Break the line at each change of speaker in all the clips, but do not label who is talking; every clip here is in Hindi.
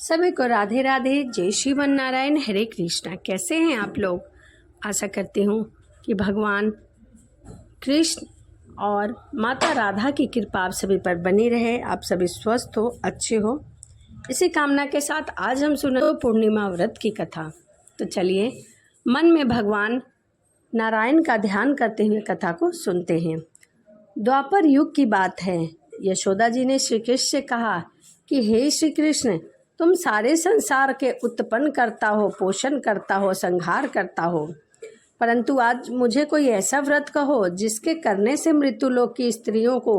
सभी को राधे राधे, जय श्रीमन नारायण, हरे कृष्णा। कैसे हैं आप लोग? आशा करती हूँ कि भगवान कृष्ण और माता राधा की कृपा आप सभी पर बनी रहे, आप सभी स्वस्थ हो, अच्छे हो। इसी कामना के साथ आज हम सुने पूर्णिमा व्रत की कथा। तो चलिए मन में भगवान नारायण का ध्यान करते हुए कथा को सुनते हैं। द्वापर युग की बात है। यशोदा जी ने श्री कृष्ण से कहा कि हे श्री कृष्ण, तुम सारे संसार के उत्पन्न करता हो, पोषण करता हो, संहार करता हो, परंतु आज मुझे कोई ऐसा व्रत कहो जिसके करने से मृत्युलोक की स्त्रियों को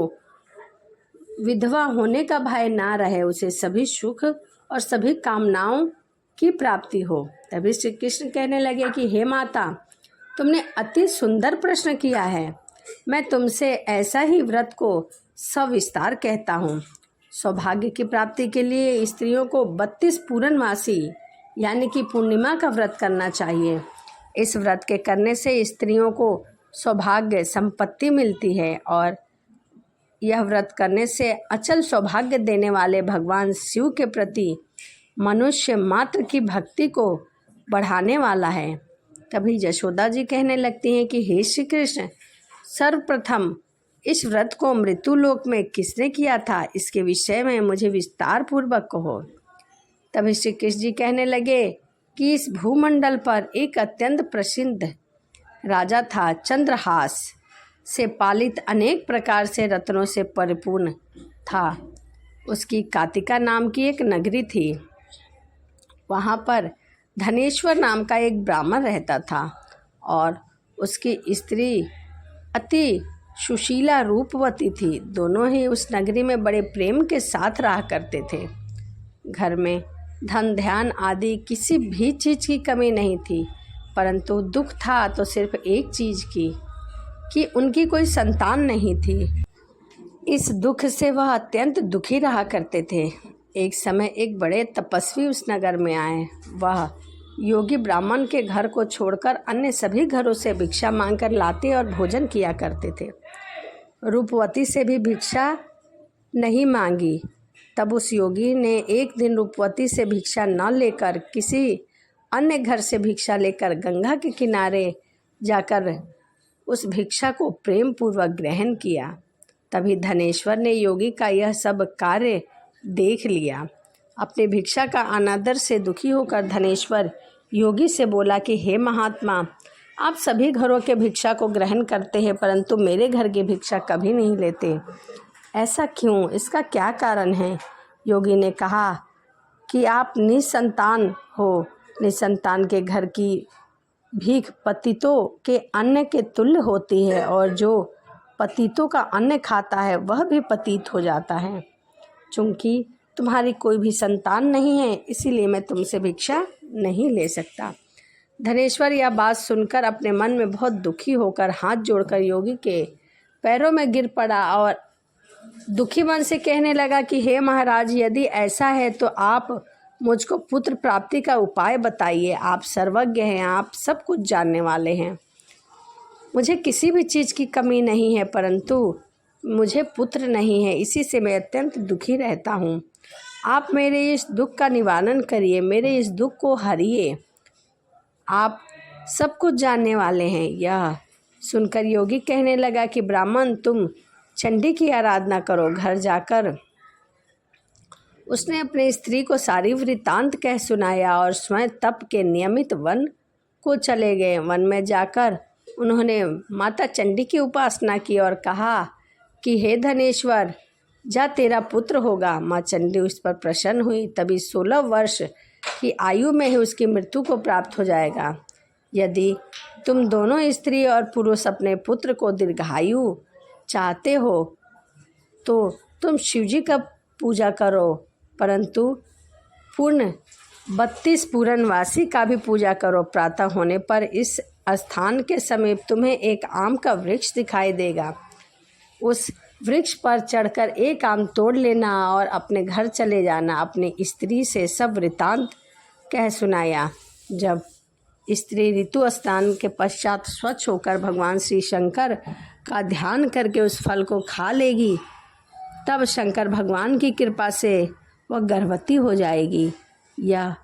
विधवा होने का भय ना रहे, उसे सभी सुख और सभी कामनाओं की प्राप्ति हो। तभी श्री कृष्ण कहने लगे कि हे माता, तुमने अति सुंदर प्रश्न किया है। मैं तुमसे ऐसा ही व्रत को सविस्तार कहता हूँ। सौभाग्य की प्राप्ति के लिए स्त्रियों को 32 पूर्णमासी यानी कि पूर्णिमा का व्रत करना चाहिए। इस व्रत के करने से स्त्रियों को सौभाग्य संपत्ति मिलती है और यह व्रत करने से अचल सौभाग्य देने वाले भगवान शिव के प्रति मनुष्य मात्र की भक्ति को बढ़ाने वाला है। तभी यशोदा जी कहने लगती हैं कि हे श्री कृष्ण, सर्वप्रथम इस व्रत को मृत्युलोक में किसने किया था, इसके विषय में मुझे विस्तार पूर्वक कहो। तभी श्री कृष्ण जी कहने लगे कि इस भूमंडल पर एक अत्यंत प्रसिद्ध राजा था। चंद्रहास से पालित अनेक प्रकार से रत्नों से परिपूर्ण था। उसकी कातिका नाम की एक नगरी थी। वहाँ पर धनेश्वर नाम का एक ब्राह्मण रहता था और उसकी स्त्री अति सुशीला रूपवती थी। दोनों ही उस नगरी में बड़े प्रेम के साथ रहा करते थे। घर में धन ध्यान आदि किसी भी चीज़ की कमी नहीं थी, परंतु दुख था तो सिर्फ एक चीज़ की कि उनकी कोई संतान नहीं थी। इस दुख से वह अत्यंत दुखी रहा करते थे। एक समय एक बड़े तपस्वी उस नगर में आए। वह योगी ब्राह्मण के घर को छोड़कर अन्य सभी घरों से भिक्षा मांगकर लाते और भोजन किया करते थे। रूपवती से भी भिक्षा नहीं मांगी। तब उस योगी ने एक दिन रूपवती से भिक्षा न लेकर किसी अन्य घर से भिक्षा लेकर गंगा के किनारे जाकर उस भिक्षा को प्रेम पूर्वक ग्रहण किया। तभी धनेश्वर ने योगी का यह सब कार्य देख लिया। अपने भिक्षा का अनादर से दुखी होकर धनेश्वर योगी से बोला कि हे महात्मा, आप सभी घरों के भिक्षा को ग्रहण करते हैं, परंतु मेरे घर की भिक्षा कभी नहीं लेते। ऐसा क्यों? इसका क्या कारण है? योगी ने कहा कि आप निसंतान हो। निसंतान के घर की भीख पतितों के अन्न के तुल्य होती है और जो पतितों का अन्न खाता है वह भी पतित हो जाता है। चूँकि तुम्हारी कोई भी संतान नहीं है, इसीलिए मैं तुमसे भिक्षा नहीं ले सकता। धनेश्वर यह बात सुनकर अपने मन में बहुत दुखी होकर हाथ जोड़कर योगी के पैरों में गिर पड़ा और दुखी मन से कहने लगा कि हे महाराज, यदि ऐसा है तो आप मुझको पुत्र प्राप्ति का उपाय बताइए। आप सर्वज्ञ हैं, आप सब कुछ जानने वाले हैं। मुझे किसी भी चीज़ की कमी नहीं है, परंतु मुझे पुत्र नहीं है, इसी से मैं अत्यंत दुखी रहता हूँ। आप मेरे इस दुख का निवारण करिए, मेरे इस दुख को हरिए। आप सब कुछ जानने वाले हैं। यह सुनकर योगी कहने लगा कि ब्राह्मण, तुम चंडी की आराधना करो। घर जाकर उसने अपनी स्त्री को सारी वृत्तांत कह सुनाया और स्वयं तप के नियमित वन को चले गए। वन में जाकर उन्होंने माता चंडी की उपासना की और कहा कि हे धनेश्वर, जा तेरा पुत्र होगा। माँ चंडी उस पर प्रसन्न हुई। तभी 16 वर्ष की आयु में ही उसकी मृत्यु को प्राप्त हो जाएगा। यदि तुम दोनों स्त्री और पुरुष अपने पुत्र को दीर्घायु चाहते हो तो तुम शिवजी का पूजा करो, परंतु पूर्ण 32 पूर्णवासी का भी पूजा करो। प्रातः होने पर इस स्थान के समीप तुम्हें एक आम का वृक्ष दिखाई देगा। उस वृक्ष पर चढ़कर एक आम तोड़ लेना और अपने घर चले जाना। अपनी स्त्री से सब वृत्तांत कह सुनाया। जब स्त्री ऋतु स्नान के पश्चात स्वच्छ होकर भगवान श्री शंकर का ध्यान करके उस फल को खा लेगी, तब शंकर भगवान की कृपा से वह गर्भवती हो जाएगी। यह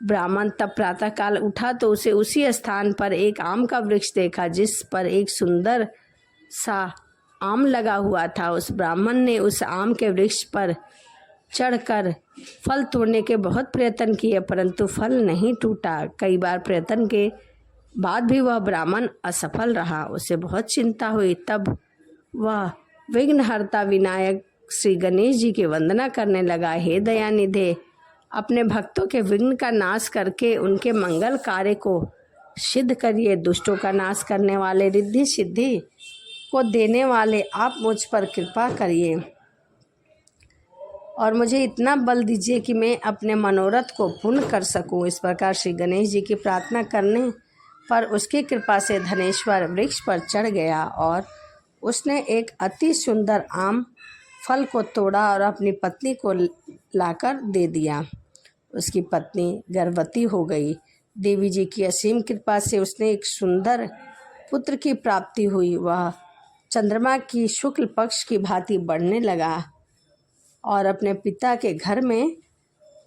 ब्राह्मण तब प्रातःकाल उठा तो उसे उसी स्थान पर एक आम का वृक्ष देखा जिस पर एक सुंदर सा आम लगा हुआ था। उस ब्राह्मण ने उस आम के वृक्ष पर चढ़कर फल तोड़ने के बहुत प्रयत्न किए, परंतु फल नहीं टूटा। कई बार प्रयत्न के बाद भी वह ब्राह्मण असफल रहा। उसे बहुत चिंता हुई। तब वह विघ्नहर्ता विनायक श्री गणेश जी की वंदना करने लगा। हे दयानिधे, अपने भक्तों के विघ्न का नाश करके उनके मंगल कार्य को सिद्ध करिए। दुष्टों का नाश करने वाले, रिद्धि सिद्धि को देने वाले आप मुझ पर कृपा करिए और मुझे इतना बल दीजिए कि मैं अपने मनोरथ को पूर्ण कर सकूं। इस प्रकार श्री गणेश जी की प्रार्थना करने पर उसकी कृपा से धनेश्वर वृक्ष पर चढ़ गया और उसने एक अति सुंदर आम फल को तोड़ा और अपनी पत्नी को लाकर दे दिया। उसकी पत्नी गर्भवती हो गई। देवी जी की असीम कृपा से उसने एक सुंदर पुत्र की प्राप्ति हुई। वह चंद्रमा की शुक्ल पक्ष की भांति बढ़ने लगा और अपने पिता के घर में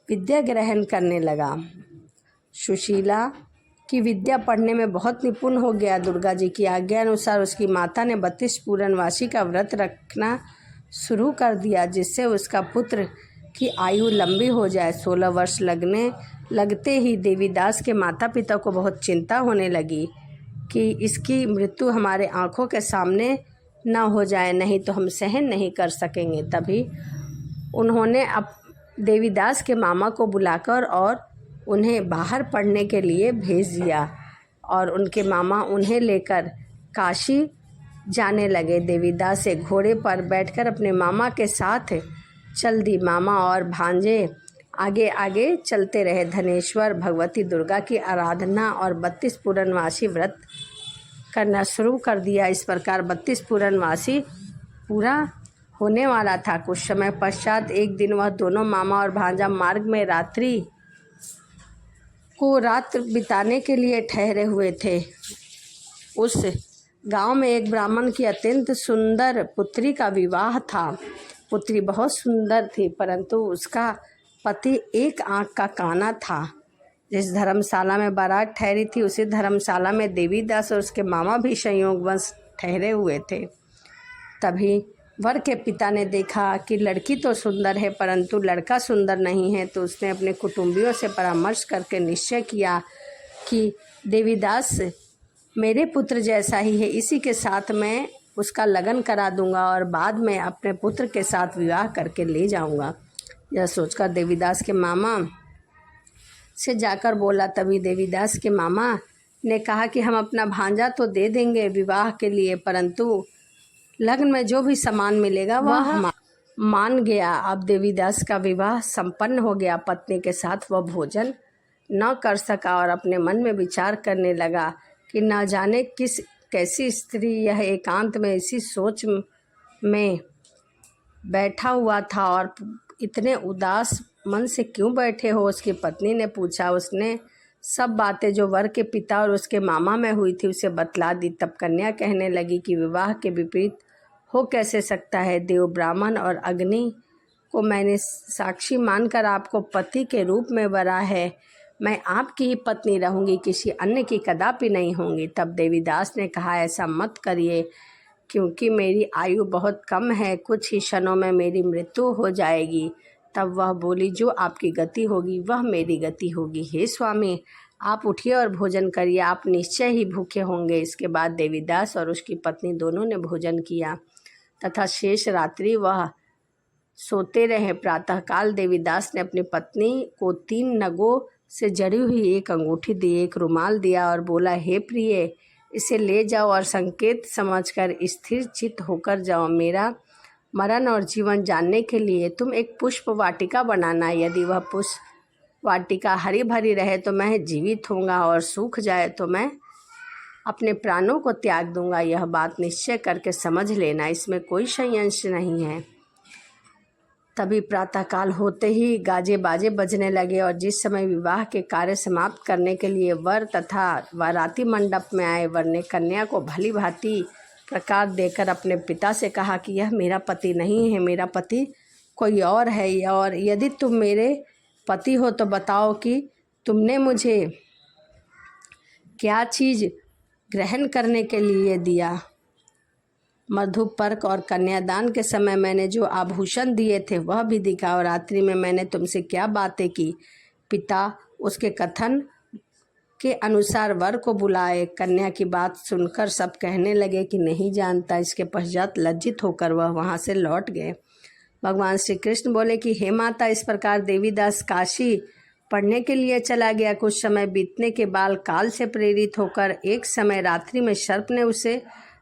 विद्या ग्रहण करने लगा। सुशीला की विद्या पढ़ने में बहुत निपुण हो गया। दुर्गा जी की आज्ञा अनुसार उसकी माता ने 32 पूर्णवासी का व्रत रखना शुरू कर दिया, जिससे उसका पुत्र की आयु लंबी हो जाए। 16 वर्ष लगते ही देवीदास के माता पिता को बहुत चिंता होने लगी कि इसकी मृत्यु हमारे आंखों के सामने न हो जाए, नहीं तो हम सहन नहीं कर सकेंगे। तभी उन्होंने अब देवीदास के मामा को बुलाकर और उन्हें बाहर पढ़ने के लिए भेज दिया और उनके मामा उन्हें लेकर काशी जाने लगे। देवीदास एक घोड़े पर बैठकर अपने मामा के साथ चल दी। मामा और भांजे आगे आगे चलते रहे। धनेश्वर भगवती दुर्गा की आराधना और 32 पूर्णवासी व्रत करना शुरू कर दिया। इस प्रकार 32 पूर्णवासी पूरा होने वाला था। कुछ समय पश्चात एक दिन वह दोनों मामा और भांजा मार्ग में रात्रि बिताने के लिए ठहरे हुए थे। उस गांव में एक ब्राह्मण की अत्यंत सुंदर पुत्री का विवाह था। पुत्री बहुत सुंदर थी, परंतु उसका पति एक आंख का काना था। जिस धर्मशाला में बारात ठहरी थी उसी धर्मशाला में देवीदास और उसके मामा भी संयोगवश ठहरे हुए थे। तभी वर के पिता ने देखा कि लड़की तो सुंदर है परंतु लड़का सुंदर नहीं है, तो उसने अपने कुटुंबियों से परामर्श करके निश्चय किया कि देवीदास मेरे पुत्र जैसा ही है, इसी के साथ मैं उसका लगन करा दूंगा और बाद में अपने पुत्र के साथ विवाह करके ले जाऊंगा। यह सोचकर देवीदास के मामा से जाकर बोला। तभी देवीदास के मामा ने कहा कि हम अपना भांजा तो दे देंगे विवाह के लिए, परंतु लग्न में जो भी सामान मिलेगा वह मान गया। अब देवीदास का विवाह संपन्न हो गया। पत्नी के साथ वह भोजन न कर सका और अपने मन में विचार करने लगा कि न जाने कैसी स्त्री यह एकांत में इसी सोच में बैठा हुआ था और इतने उदास मन से क्यों बैठे हो। उसकी पत्नी ने पूछा। उसने सब बातें जो वर के पिता और उसके मामा में हुई थी उसे बतला दी। तब कन्या कहने लगी कि विवाह के विपरीत हो कैसे सकता है। देव, ब्राह्मण और अग्नि को मैंने साक्षी मानकर आपको पति के रूप में वरा है। मैं आपकी ही पत्नी रहूंगी, किसी अन्य की कदापि नहीं होंगी। तब देवीदास ने कहा, ऐसा मत करिए क्योंकि मेरी आयु बहुत कम है, कुछ ही क्षणों में मेरी मृत्यु हो जाएगी। तब वह बोली, जो आपकी गति होगी वह मेरी गति होगी। हे स्वामी, आप उठिए और भोजन करिए, आप निश्चय ही भूखे होंगे। इसके बाद देवीदास और उसकी पत्नी दोनों ने भोजन किया तथा शेष रात्रि वह सोते रहे। प्रातःकाल देवीदास ने अपनी पत्नी को 3 नगों से जड़ी हुई एक अंगूठी दी, एक रुमाल दिया और बोला, हे प्रिय, इसे ले जाओ और संकेत समझकर स्थिर चित्त होकर जाओ। मेरा मरण और जीवन जानने के लिए तुम एक पुष्प वाटिका बनाना। यदि वह पुष्प वाटिका हरी भरी रहे तो मैं जीवित होऊंगा और सूख जाए तो मैं अपने प्राणों को त्याग दूंगा। यह बात निश्चय करके समझ लेना, इसमें कोई संशय नहीं है। तभी प्रातःकाल होते ही गाजे बाजे बजने लगे और जिस समय विवाह के कार्य समाप्त करने के लिए वर तथा बाराती मंडप में आए, वर ने कन्या को भली भांति प्रकार देकर अपने पिता से कहा कि यह मेरा पति नहीं है, मेरा पति कोई और है, और यदि तुम मेरे पति हो तो बताओ कि तुमने मुझे क्या चीज़ ग्रहण करने के लिए दिया। मधुपर्क और कन्यादान के समय मैंने जो आभूषण दिए थे वह भी दिखा, और रात्रि में मैंने तुमसे क्या बातें की। पिता उसके कथन के अनुसार वर को बुलाए। कन्या की बात सुनकर सब कहने लगे कि नहीं जानता। इसके पश्चात लज्जित होकर वह वहाँ से लौट गए। भगवान श्री कृष्ण बोले कि हे माता, इस प्रकार देवीदास काशी पढ़ने के लिए चला गया। कुछ समय बीतने के बाद काल से प्रेरित होकर एक समय रात्रि में सर्प ने उसे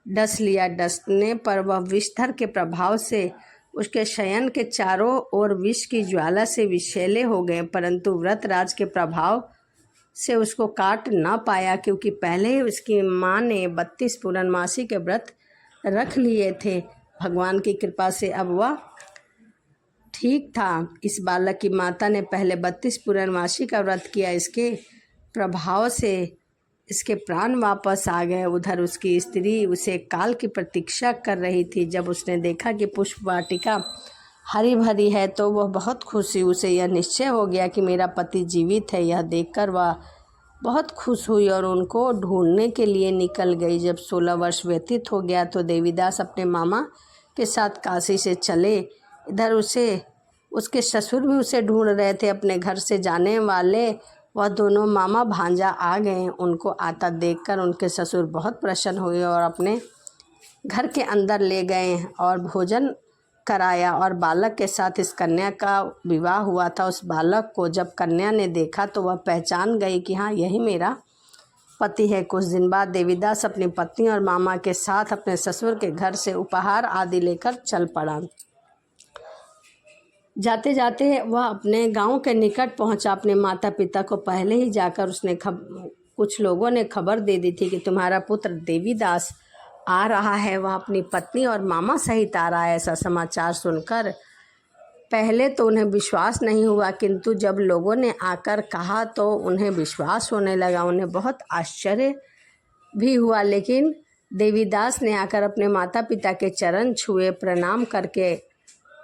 डस लिया। डसने पर वह विषधर के प्रभाव से उसके शयन के चारों ओर विष की ज्वाला से विषैले हो गए, परंतु व्रतराज के प्रभाव से उसको काट न पाया, क्योंकि पहले ही उसकी माँ ने 32 पूर्णमासी के व्रत रख लिए थे। भगवान की कृपा से अब वह ठीक था। इस बालक की माता ने पहले 32 पूर्णमासी का व्रत किया। इसके प्रभाव से इसके प्राण वापस आ गए। उधर उसकी स्त्री उसे काल की प्रतीक्षा कर रही थी। जब उसने देखा कि पुष्प वाटिका हरी भरी है तो वह बहुत खुश हुई। उसे यह निश्चय हो गया कि मेरा पति जीवित है। यह देखकर वह बहुत खुश हुई और उनको ढूंढने के लिए निकल गई। जब 16 वर्ष व्यतीत हो गया तो देवीदास अपने मामा के साथ काशी से चले। इधर उसके ससुर भी उसे ढूंढ रहे थे। अपने घर से जाने वाले वह दोनों मामा भांजा आ गए। उनको आता देखकर उनके ससुर बहुत प्रसन्न हुए और अपने घर के अंदर ले गए और भोजन कराया, और बालक के साथ इस कन्या का विवाह हुआ था। उस बालक को जब कन्या ने देखा तो वह पहचान गई कि हाँ, यही मेरा पति है। कुछ दिन बाद देवीदास अपनी पत्नी और मामा के साथ अपने ससुर के घर से उपहार आदि लेकर चल पड़ा। जाते जाते वह अपने गांव के निकट पहुंचा। अपने माता पिता को पहले ही जाकर कुछ लोगों ने खबर दे दी थी कि तुम्हारा पुत्र देवीदास आ रहा है। वह अपनी पत्नी और मामा सहित आ रहा है। ऐसा समाचार सुनकर पहले तो उन्हें विश्वास नहीं हुआ, किंतु जब लोगों ने आकर कहा तो उन्हें विश्वास होने लगा। उन्हें बहुत आश्चर्य भी हुआ, लेकिन देवीदास ने आकर अपने माता पिता के चरण छुए। प्रणाम करके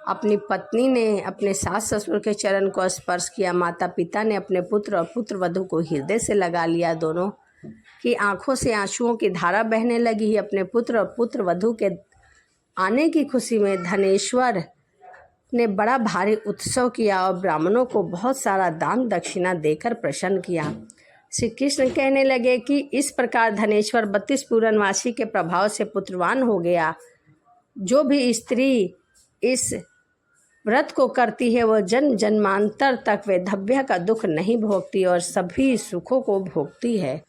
अपनी पत्नी ने अपने सास ससुर के चरण को स्पर्श किया। माता पिता ने अपने पुत्र और पुत्र वधू को हृदय से लगा लिया। दोनों की आंखों से आंसुओं की धारा बहने लगी। अपने पुत्र और पुत्र वधू के आने की खुशी में धनेश्वर ने बड़ा भारी उत्सव किया और ब्राह्मणों को बहुत सारा दान दक्षिणा देकर प्रसन्न किया। श्री कृष्ण कहने लगे कि इस प्रकार धनेश्वर 32 पूर्णमासी के प्रभाव से पुत्रवान हो गया। जो भी स्त्री इस व्रत को करती है वह जन्म जन्मांतर तक वैधव्य का दुख नहीं भोगती और सभी सुखों को भोगती है।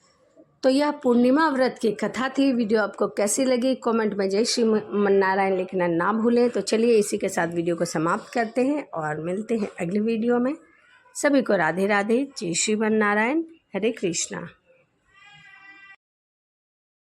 तो यह पूर्णिमा व्रत की कथा थी। वीडियो आपको कैसी लगी कमेंट में जय श्री नारायण लिखना ना भूलें। तो चलिए इसी के साथ वीडियो को समाप्त करते हैं और मिलते हैं अगली वीडियो में। सभी को राधे राधे, जय श्री नारायण, हरे कृष्णा।